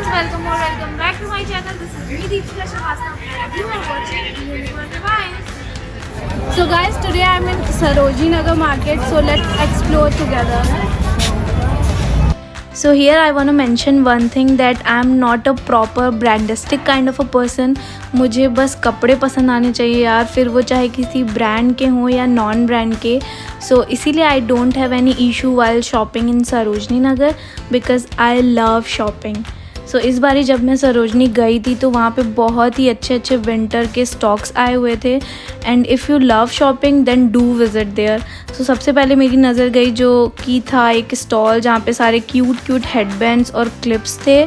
viewers, welcome back to my channel. This is me Deepika Srivastava and you are watching Unicorn Revise. So guys, today I am in Sarojini Nagar market, so let's explore together. So here I want to mention one thing that I am not a proper brandistic kind of a person. मुझे बस कपड़े पसंद आने चाहिए यार, फिर वो चाहे किसी ब्रांड के हों या नॉन ब्रांड के. सो इसीलिए I don't have any issue while shopping in Sarojini Nagar because I love shopping. So इस बारी जब मैं सरोजनी गई थी तो वहाँ पे बहुत ही अच्छे अच्छे विंटर के स्टॉक्स आए हुए थे. And if you love shopping then do visit there. So सबसे पहले मेरी नज़र गई जो कि था एक स्टॉल जहाँ पे सारे क्यूट हेडबैंड्स और क्लिप्स थे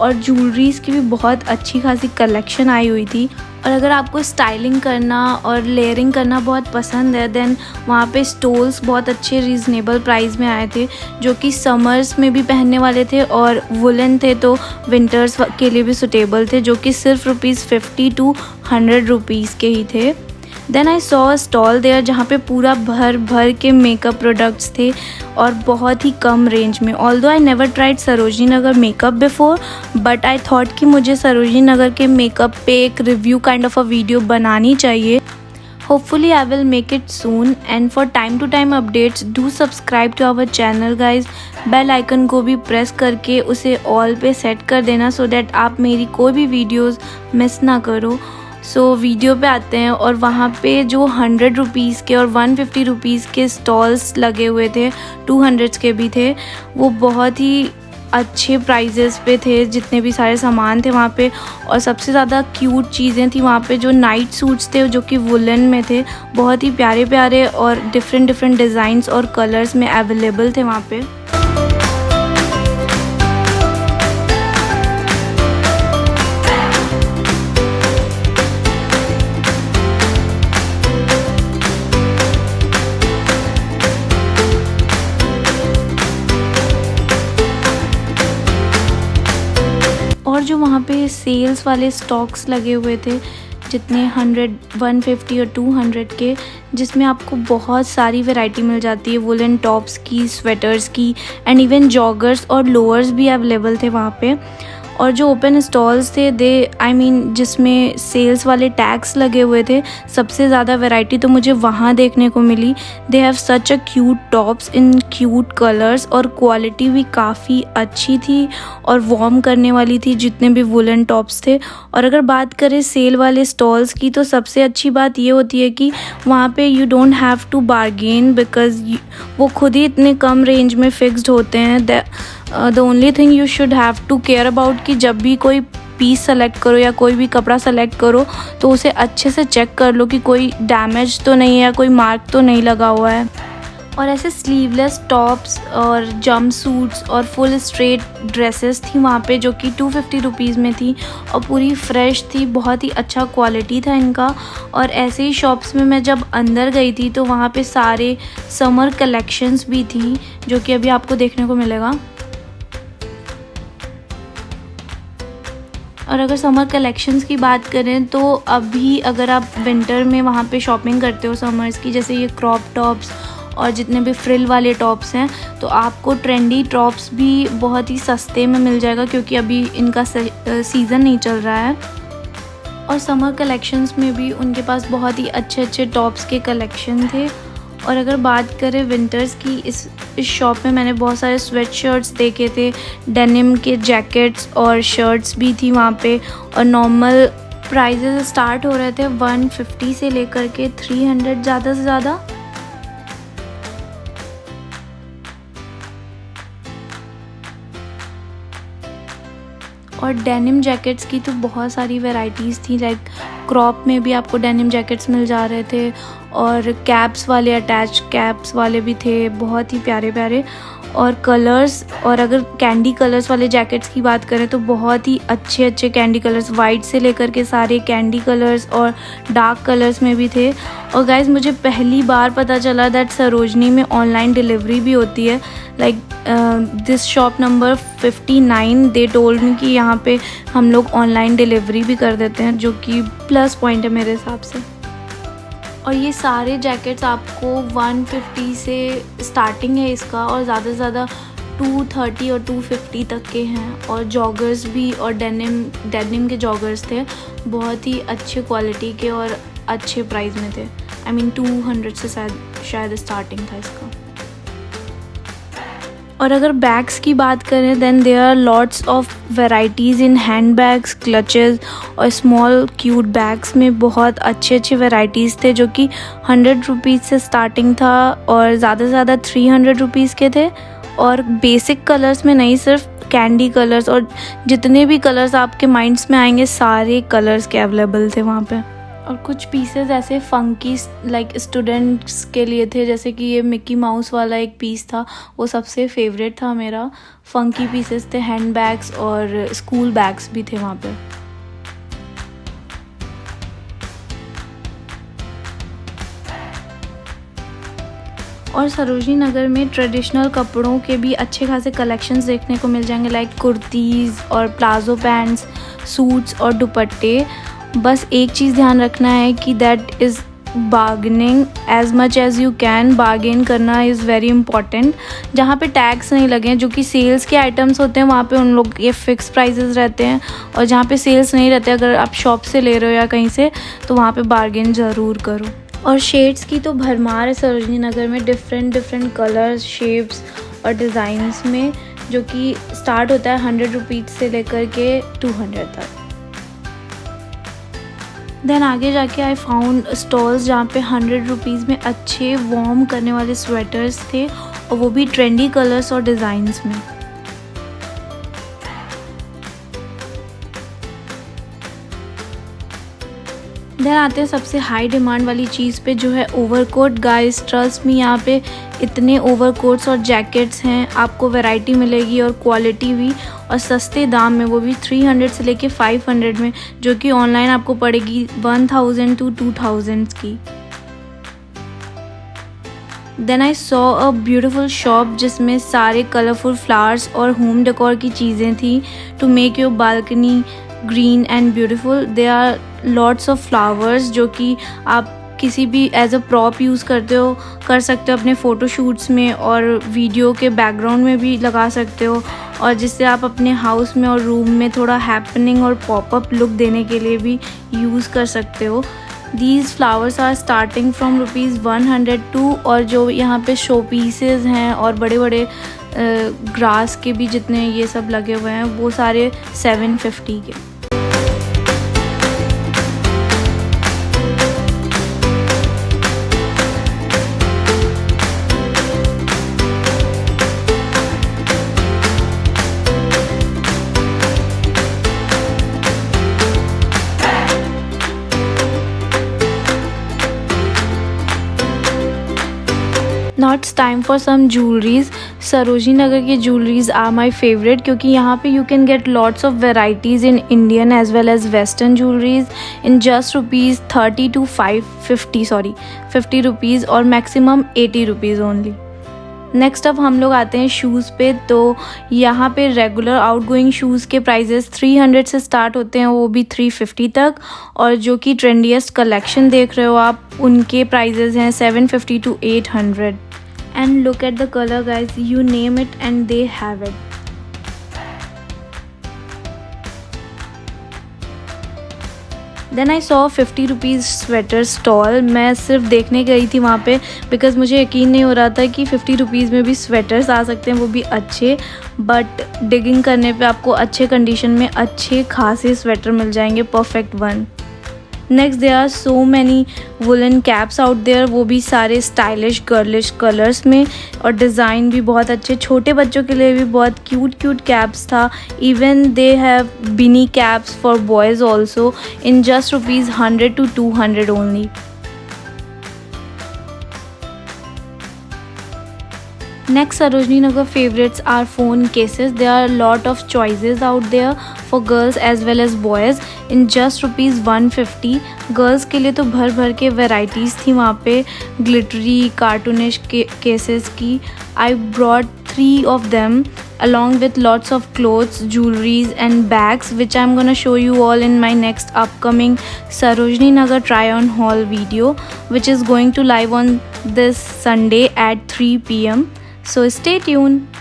और ज्वेलरीज़ की भी बहुत अच्छी खासी कलेक्शन आई हुई थी. और अगर आपको स्टाइलिंग करना और लेयरिंग करना बहुत पसंद है देन वहाँ पे स्टोल्स बहुत अच्छे रीज़नेबल प्राइस में आए थे जो कि समर्स में भी पहनने वाले थे और वुलन थे तो विंटर्स के लिए भी सूटेबल थे, जो कि सिर्फ ₹50 to ₹100 के ही थे. Then I saw a stall there जहाँ पे पूरा भर के मेकअप प्रोडक्ट्स थे और बहुत ही कम रेंज में. Although I never tried Sarojini Nagar makeup before but I thought कि मुझे सरोजनी नगर के मेकअप पे एक review kind of a video बनानी चाहिए. Hopefully I will make it soon and for time to time updates do subscribe to our channel guys. Bell icon को भी press करके उसे ऑल पे सेट कर देना सो दैट आप मेरी कोई भी वीडियोस मिस ना करो. सो वीडियो पे आते हैं और वहाँ पे जो ₹100 के और ₹150 के स्टॉल्स लगे हुए थे, 200 के भी थे, वो बहुत ही अच्छे प्राइजेस पे थे जितने भी सारे सामान थे वहाँ पे. और सबसे ज़्यादा क्यूट चीज़ें थी वहाँ पे जो नाइट सूट्स थे जो कि वुलन में थे, बहुत ही प्यारे प्यारे और डिफरेंट डिज़ाइंस और कलर्स में अवेलेबल थे वहाँ पे. और जो वहाँ पे सेल्स वाले स्टॉक्स लगे हुए थे जितने 100, 150 और 200 के, जिसमें आपको बहुत सारी वैरायटी मिल जाती है वुलन टॉप्स की, स्वेटर्स की एंड इवन जॉगर्स और लोअर्स भी अवेलेबल थे वहाँ पे. और जो ओपन स्टॉल्स थे जिसमें सेल्स वाले टैग्स लगे हुए थे, सबसे ज़्यादा वैरायटी तो मुझे वहाँ देखने को मिली. They have such a cute tops in cute colours और क्वालिटी भी काफ़ी अच्छी थी और वार्म करने वाली थी जितने भी वुलन टॉप्स थे. और अगर बात करें सेल वाले स्टॉल्स की तो सबसे अच्छी बात ये होती है कि वहाँ पे you don't have to bargain because वो खुद ही इतने कम रेंज में फिक्स्ड होते हैं. The only thing you should have to care about कि जब भी कोई पीस सेलेक्ट करो या कोई भी कपड़ा सेलेक्ट करो तो उसे अच्छे से चेक कर लो कि कोई डैमेज तो नहीं है या कोई मार्क तो नहीं लगा हुआ है. और ऐसे स्लीवलेस टॉप्स और जंप सूट्स और फुल स्ट्रेट ड्रेसेस थी वहाँ पे जो कि ₹250 में थी और पूरी फ्रेश थी, बहुत ही अच्छा क्वालिटी था इनका. और ऐसे ही शॉप्स में मैं जब अंदर गई थी तो वहाँ पे सारे समर कलेक्शंस भी थी जो कि अभी आपको देखने को मिलेगा. और अगर समर कलेक्शंस की बात करें तो अभी अगर आप विंटर में वहाँ पे शॉपिंग करते हो समर्स की, जैसे ये क्रॉप टॉप्स और जितने भी फ्रिल वाले टॉप्स हैं, तो आपको ट्रेंडी टॉप्स भी बहुत ही सस्ते में मिल जाएगा क्योंकि अभी इनका सीज़न नहीं चल रहा है. और समर कलेक्शंस में भी उनके पास बहुत ही अच्छे टॉप्स के कलेक्शन थे. और अगर बात करें विंटर्स की, इस शॉप में मैंने बहुत सारे स्वेट शर्ट्स देखे थे, डेनिम के जैकेट्स और शर्ट्स भी थी वहाँ पे. और नॉर्मल प्राइजेस स्टार्ट हो रहे थे 150 से लेकर के 300 ज़्यादा से ज़्यादा. और डेनिम जैकेट्स की तो बहुत सारी वैरायटीज़ थी, लाइक क्रॉप में भी आपको डेनिम जैकेट्स मिल जा रहे थे और कैप्स वाले, अटैच कैप्स वाले भी थे, बहुत ही प्यारे प्यारे. और कलर्स, और अगर कैंडी कलर्स वाले जैकेट्स की बात करें तो बहुत ही अच्छे कैंडी कलर्स, वाइट से लेकर के सारे कैंडी कलर्स और डार्क कलर्स में भी थे. और गाइज़ मुझे पहली बार पता चला दैट सरोजनी में ऑनलाइन डिलीवरी भी होती है. Like this shop number 59 they told me कि यहाँ पे हम लोग ऑनलाइन डिलीवरी भी कर देते हैं, जो कि प्लस पॉइंट है मेरे हिसाब से. और ये सारे जैकेट्स आपको 150 से स्टार्टिंग है इसका और ज़्यादा से ज़्यादा 230 और 250 तक के हैं। और जॉगर्स भी, और डेनिम के जॉगर्स थे, बहुत ही अच्छे क्वालिटी के और अच्छे प्राइस में थे। आई मीन 200 से शायद स्टार्टिंग था इसका। और अगर बैग्स की बात करें then there are lots of varieties in hand bags, clutches और स्मॉल क्यूट बैग्स में बहुत अच्छे वेराइटीज़ थे जो कि 100 रुपीज़ से स्टार्टिंग था और ज़्यादा से ज़्यादा 300 रुपीज़ के थे। और बेसिक कलर्स में नहीं, सिर्फ कैंडी कलर्स और जितने भी कलर्स आपके माइंड्स में आएंगे सारे कलर्स के अवेलेबल थे वहाँ पे। और कुछ पीसेस ऐसे फंकी लाइक स्टूडेंट्स के लिए थे, जैसे कि ये मिक्की माउस वाला एक पीस था, वो सबसे फेवरेट था मेरा। फंकी पीसेस थे, हैंड बैग्स और स्कूल बैग्स भी थे वहाँ पे। और सरोजनी नगर में ट्रेडिशनल कपड़ों के भी अच्छे खासे कलेक्शंस देखने को मिल जाएंगे, लाइक कुर्तीज़ और प्लाजो पैंट्स, सूट्स और दुपट्टे। बस एक चीज़ ध्यान रखना है कि that is bargaining as much as you can. Bargain करना इज़ वेरी इंपॉर्टेंट। जहाँ पे टैक्स नहीं लगे, जो कि सेल्स के आइटम्स होते हैं, वहाँ पे उन लोग के फ़िक्स प्राइसेस रहते हैं। और जहाँ पे सेल्स नहीं रहते, अगर आप शॉप से ले रहे हो या कहीं से, तो वहाँ पे बार्गेन ज़रूर करो। और शेड्स की तो भरमार है सरोजनी नगर में, डिफरेंट कलर्स, शेप्स और डिज़ाइंस में, जो कि स्टार्ट होता है 100 रुपीज़ से लेकर के 200 तक। देन आगे जाके आई फाउंड स्टॉल्स जहाँ पे 100 रुपीज़ में अच्छे वार्म करने वाले स्वेटर्स थे, और वो भी ट्रेंडी कलर्स और डिज़ाइंस में। देन आते हैं सबसे हाई डिमांड वाली चीज़ पे, जो है ओवरकोट। गाइस ट्रस्ट मी, यहाँ पे इतने ओवरकोट्स और जैकेट्स हैं, आपको वैरायटी मिलेगी और क्वालिटी भी, और सस्ते दाम में, वो भी 300 से लेके 500 में, जो कि ऑनलाइन आपको पड़ेगी 1000 to 2000 की। Then I saw a beautiful shop जिसमें सारे कलरफुल फ्लावर्स और होम डेकोर की चीज़ें थी to make your balcony green and beautiful. They are lots of flowers जो कि आप किसी भी एज अ प्रॉप यूज़ कर सकते हो अपने फ़ोटोशूट्स में, और वीडियो के बैकग्राउंड में भी लगा सकते हो, और जिससे आप अपने हाउस में और रूम में थोड़ा हैपनिंग और पॉपअप लुक देने के लिए भी यूज़ कर सकते हो। These flowers are starting from ₹102, और जो यहाँ पे शो पीसेज हैं और बड़े बड़े ग्रास के भी जितने ये सब लगे हुए हैं, वो सारे 750 के। Now it's time for some jewelries. Sarojini Nagar की ज्वेलरीज आर माई फेवरेट, क्योंकि यहाँ पे you can get lots of varieties in Indian as well as western jewelleries in just ₹30 to 50 rupees, और मैक्सिमम 80 रुपीज़ ओनली। नेक्स्ट अब हम लोग आते हैं शूज़ पे। तो यहाँ पे रेगुलर आउटगोइंग शूज़ के प्राइजेस 300 से स्टार्ट होते हैं, वो भी 350 तक, और जो कि ट्रेंडिएस्ट कलेक्शन देख रहे हो आप, उनके प्राइजेस हैं 750 to 800। And look at the color guys, you name it and they have it. Then I saw 50 rupees sweater stall. मैं सिर्फ देखने गई थी वहाँ पे, बिकॉज़ मुझे यकीन नहीं हो रहा था कि 50 रुपीज़ में भी स्वेटर्स आ सकते हैं, वो भी अच्छे। बट डिगिंग करने पे आपको अच्छे कंडीशन में अच्छे खासे स्वेटर मिल जाएंगे, perfect one. Next there are so many woollen caps out there, वो भी सारे स्टाइलिश गर्लिश कलर्स में, और डिज़ाइन भी बहुत अच्छे। छोटे बच्चों के लिए भी बहुत क्यूट कैप्स था। Even they have Binny caps for boys also in just ₹100 to 200 only. Next Sarojini Nagar favorites are phone cases. There are a lot of choices out there for girls as well as boys in just ₹150. Girls के लिए तो भर के varieties थी वहाँ पे, glittery cartoonish cases की। I brought 3 of them along with lots of clothes, jewelries and bags, which I'm gonna show you all in my next upcoming Sarojini Nagar try on haul video, which is going to live on this Sunday at 3 PM. So stay tuned.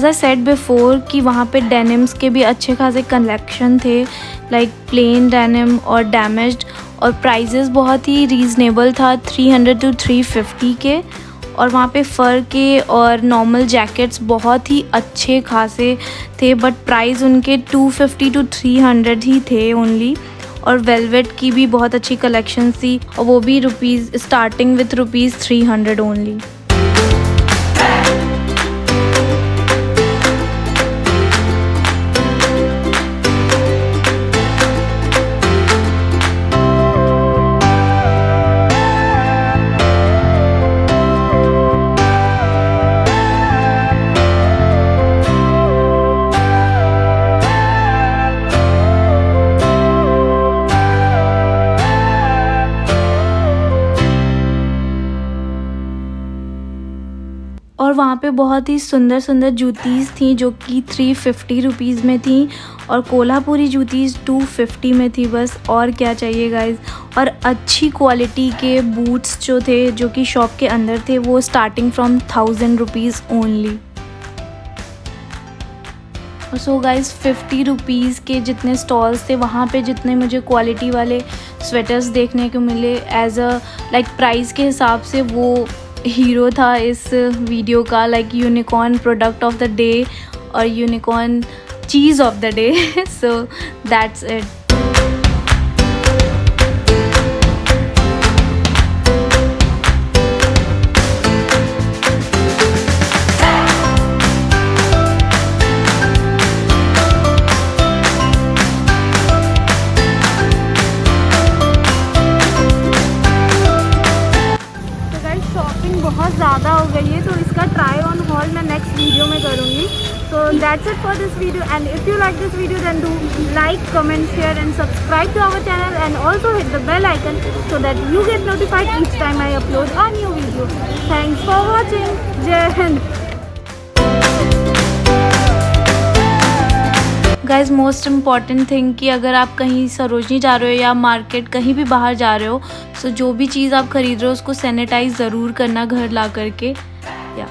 As I said before कि वहाँ पे denims के भी अच्छे खासे collection थे, like plane denim और damaged, और प्राइजेस बहुत ही रीज़नेबल था, 300 to 350 के। और वहाँ पे फ़र के और नॉर्मल जैकेट्स बहुत ही अच्छे खासे थे, बट प्राइस उनके 250 to 300 ही थे ओनली। और वेलवेट की भी बहुत अच्छी कलेक्शन थी, और वो भी स्टार्टिंग विथ ₹300 ओनली। और वहाँ पे बहुत ही सुंदर सुंदर जूतीज़ थी जो कि 350 रुपीज़ में थी, और कोल्हापुरी जूतीज़ 250 में थी बस। और क्या चाहिए गाइस। और अच्छी क्वालिटी के बूट्स जो थे, जो कि शॉप के अंदर थे, वो starting from 1000 rupees only. So guys 50 rupees के जितने स्टॉल्स थे वहाँ पे, जितने मुझे क्वालिटी वाले स्वेटर्स देखने को मिले एज अ लाइक प्राइस के हिसाब से, वो हीरो था इस वीडियो का, like unicorn product of the day और यूनिकॉर्न चीज़ of the day. So that's it. बहुत ज़्यादा हो गई है, तो इसका ट्राई ऑन हॉल मैं नेक्स्ट वीडियो में करूँगी। So that's it for this video, and if you like this video then do like, comment, share and subscribe to our channel, and also hit the bell icon so that you get notified each time I upload a new video. Thanks for watching. Jai Hind. Guys most important thing कि अगर आप कहीं सरोजनी जा रहे हो या market कहीं भी बाहर जा रहे हो, सो जो भी चीज़ आप खरीद रहे हो उसको सैनिटाइज़ ज़रूर करना घर ला करके। या